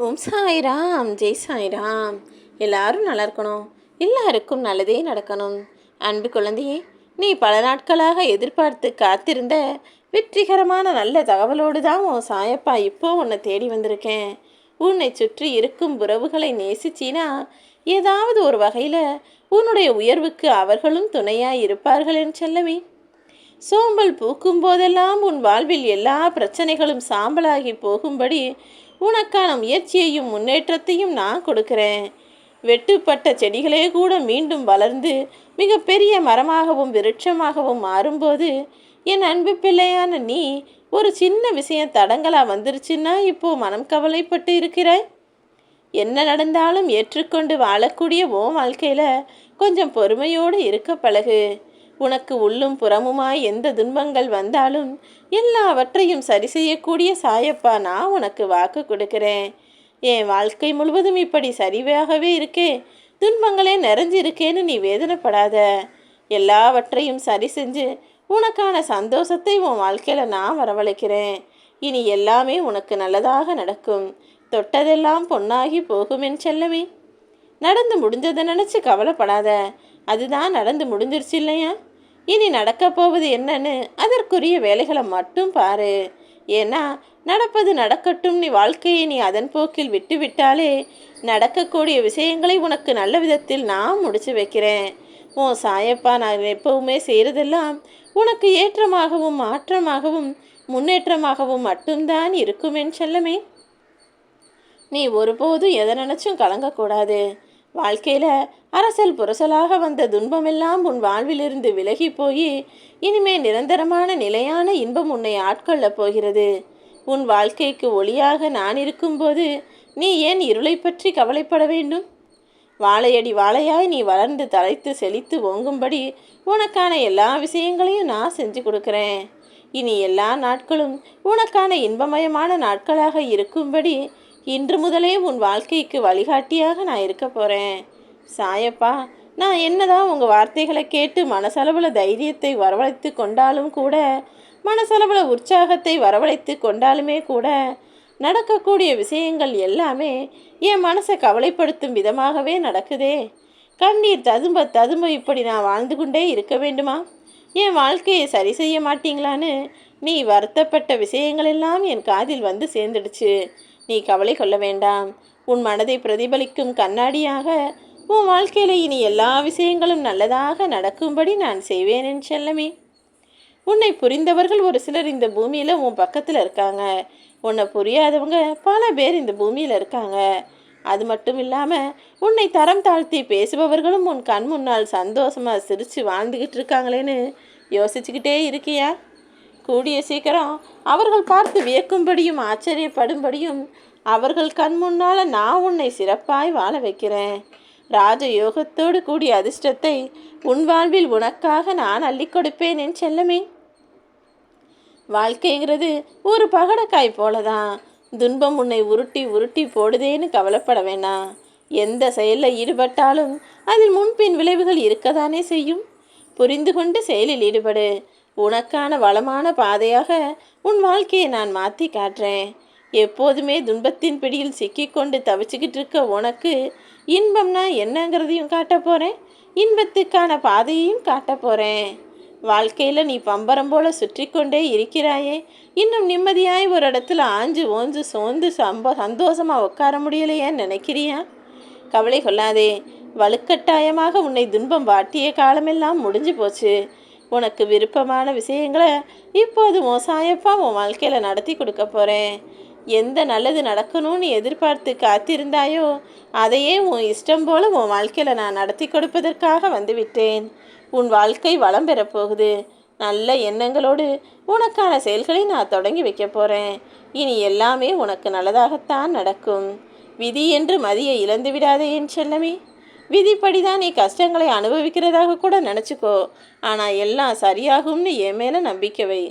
ஓம் சாய்ராம், ஜெய் சாய்ராம். எல்லாரும் நல்லா இருக்கணும், எல்லாருக்கும் நல்லதே நடக்கணும். அன்பு குழந்தையே, நீ பல நாட்களாக எதிர்பார்த்து காத்திருந்த வெற்றிகரமான நல்ல தகவலோடு தான் உன் சாயப்பா இப்போ உன்னை தேடி வந்திருக்கேன். உன்னை சுற்றி இருக்கும் உறவுகளை நேசிச்சினா ஏதாவது ஒரு வகையில் உன்னுடைய உயர்வுக்கு அவர்களும் துணையாக இருப்பார்கள் என்று சொல்லவே. சோம்பல் பூக்கும் போதெல்லாம் உன் வாழ்வில் எல்லா பிரச்சனைகளும் சாம்பலாகி போகும்படி உனக்கான முயற்சியையும் முன்னேற்றத்தையும் நான் கொடுக்கிறேன். வெட்டுப்பட்ட செடிகளே கூட மீண்டும் வளர்ந்து மிக பெரிய மரமாகவும் விருட்சமாகவும் மாறும்போது என் அன்பு பிள்ளையான நீ ஒரு சின்ன விஷயம் தடங்களா வந்துருச்சுன்னா இப்போ மனம் கவலைப்பட்டு இருக்கிறாய். என்ன நடந்தாலும் ஏற்றுக்கொண்டு வாழக்கூடிய ஓ வாழ்க்கையில் கொஞ்சம் பொறுமையோடு இருக்க பழகு. உனக்கு உள்ளும் புறமுமாய் எந்த துன்பங்கள் வந்தாலும் எல்லாவற்றையும் சரி செய்யக்கூடிய சாயப்பா நான் உனக்கு வாக்கு கொடுக்கிறேன். என் வாழ்க்கை முழுவதும் இப்படி சரிவாகவே இருக்கே, துன்பங்களே நிறைஞ்சிருக்கேன்னு நீ வேதனைப்படாத. எல்லாவற்றையும் சரி செஞ்சு உனக்கான சந்தோஷத்தை உன் வாழ்க்கையில் நான் வரவழைக்கிறேன். இனி எல்லாமே உனக்கு நல்லதாக நடக்கும். தொட்டதெல்லாம் பொன்னாகி போகுமென் செல்லமே. நடந்து முடிஞ்சதை நினச்சி கவலைப்படாத, அதுதான் நடந்து முடிஞ்சிருச்சு இல்லையா? இனி நடக்க போவது என்னன்னு அதற்குரிய வேலைகளை மட்டும் பாரு. ஏன்னா நடப்பது நடக்கட்டும், நீ வாழ்க்கையை நீ அதன் போக்கில் விட்டு விட்டாலே நடக்கக்கூடிய விஷயங்களை உனக்கு நல்ல விதத்தில் நான் முடிச்சு வைக்கிறேன். உன் சாயப்பா நான் எப்பவுமே செய்கிறதெல்லாம் உனக்கு ஏற்றமாகவும் மாற்றமாகவும் முன்னேற்றமாகவும் மட்டும்தான் இருக்குமென் செல்லமே. நீ ஒருபோதும் எதை நினச்சும் கலங்கக்கூடாது. வாழ்க்கையில் அரசல் புரசலாக வந்த துன்பமெல்லாம் உன் வாழ்விலிருந்து விலகி போய் இனிமே நிரந்தரமான நிலையான இன்பம் உன்னை ஆட்கொள்ள போகிறது. உன் வாழ்க்கைக்கு ஒளியாக நான் இருக்கும்போது நீ ஏன் இருளை பற்றி கவலைப்பட வேண்டும்? வாழையடி வாழையாய் நீ வளர்ந்து தலைத்து செழித்து ஓங்கும்படி உனக்கான எல்லா விஷயங்களையும் நான் செஞ்சு கொடுக்குறேன். இனி எல்லா நாட்களும் உனக்கான இன்பமயமான நாட்களாக இருக்கும்படி இன்று முதலே உன் வாழ்க்கைக்கு வழிகாட்டியாக நான் இருக்க போகிறேன். சாயப்பா நான் என்னதான் உங்கள் வார்த்தைகளை கேட்டு மனசளவில் தைரியத்தை வரவழைத்து கொண்டாலும் கூட, மனசளவில் உற்சாகத்தை வரவழைத்து கொண்டாலுமே கூட, நடக்கக்கூடிய விஷயங்கள் எல்லாமே என் மனசை கவலைப்படுத்தும் விதமாகவே நடக்குதே. கண்ணீர் ததும்ப ததும்ப இப்படி நான் வாழ்ந்து கொண்டே இருக்க வேண்டுமா? என் வாழ்க்கையை சரி செய்ய மாட்டீங்களான்னு நீ வருத்தப்பட்ட விஷயங்களெல்லாம் என் காதில் வந்து சேர்ந்துடுச்சு. நீ கவலை கொள்ள வேண்டாம். உன் மனதை பிரதிபலிக்கும் கண்ணாடியாக உன் வாழ்க்கையில் இனி எல்லா விஷயங்களும் நல்லதாக நடக்கும்படி நான் செய்வேன் என் செல்லமே. உன்னை புரிந்தவர்கள் ஒரு சிலர் இந்த பூமியில் உன் பக்கத்தில் இருக்காங்க. உன்னை புரியாதவங்க பல பேர் இந்த பூமியில் இருக்காங்க. அது மட்டும் இல்லாமல் உன்னை தரம் தாழ்த்தி பேசுபவர்களும் உன் கண் முன்னால் சந்தோஷமாக சிரித்து வாழ்ந்துக்கிட்டு இருக்காங்களேன்னு யோசிச்சுக்கிட்டே இருக்கியா? கூடிய சீக்கிரம் அவர்கள் பார்த்து வியக்கும்படியும் ஆச்சரியப்படும்படியும் அவர்கள் கண் முன்னால் நான் உன்னை சிறப்பாய் வாழ வைக்கிறேன். ராஜ யோகத்தோடு கூடிய அதிர்ஷ்டத்தை உன் வாழ்வில் உனக்காக நான் அள்ளி கொடுப்பேன் என் செல்லமே. வாழ்க்கைங்கிறது ஒரு பகடக்காய் போலதான். துன்பம் உன்னை உருட்டி உருட்டி போடுதேன்னு கவலைப்பட வேண்டாம். எந்த செயலில் ஈடுபட்டாலும் அதில் முன்பின் விளைவுகள் இருக்கத்தானே செய்யும். புரிந்து கொண்டு செயலில் ஈடுபடு. உனக்கான வளமான பாதையாக உன் வாழ்க்கையை நான் மாற்றி காட்டுறேன். எப்போதுமே துன்பத்தின் பிடியில் சிக்கிக்கொண்டு தவிச்சுக்கிட்டு இருக்க உனக்கு இன்பம்னா என்னங்கிறதையும் காட்ட போகிறேன். இன்பத்துக்கான பாதையையும் காட்ட போகிறேன். வாழ்க்கையில் நீ பம்பரம் போல சுற்றி கொண்டே இருக்கிறாயே, இன்னும் நிம்மதியாய் ஒரு இடத்துல ஆஞ்சு ஓஞ்சு சோர்ந்து சந்தோஷமாக உட்கார முடியலையேன்னு நினைக்கிறியா? கவலை கொள்ளாதே. வலுக்கட்டாயமாக உன்னை துன்பம் வாட்டிய காலமெல்லாம் முடிஞ்சு போச்சு. உனக்கு விருப்பமான விஷயங்களை இப்போது உன் சாயப்பா உன் வாழ்க்கையில் நடத்தி கொடுக்க போகிறேன். எந்த நல்லது நடக்கணும்னு எதிர்பார்த்து காத்திருந்தாயோ அதையே உன் இஷ்டம் போல் உன் வாழ்க்கையில் நான் நடத்தி கொடுப்பதற்காக வந்துவிட்டேன். உன் வாழ்க்கை வளம் பெறப்போகுது. நல்ல எண்ணங்களோடு உனக்கான செயல்களை நான் தொடங்கி வைக்க போகிறேன். இனி எல்லாமே உனக்கு நல்லதாகத்தான் நடக்கும். விதி என்று மதியை இழந்து விடாதே என் செல்லமே. விதிப்படிதான் நீ கஷ்டங்களை அனுபவிக்கிறதாக கூட நினச்சிக்கோ. ஆனால் எல்லாம் சரியாகும்னு என் மேலே நம்பிக்கை வை.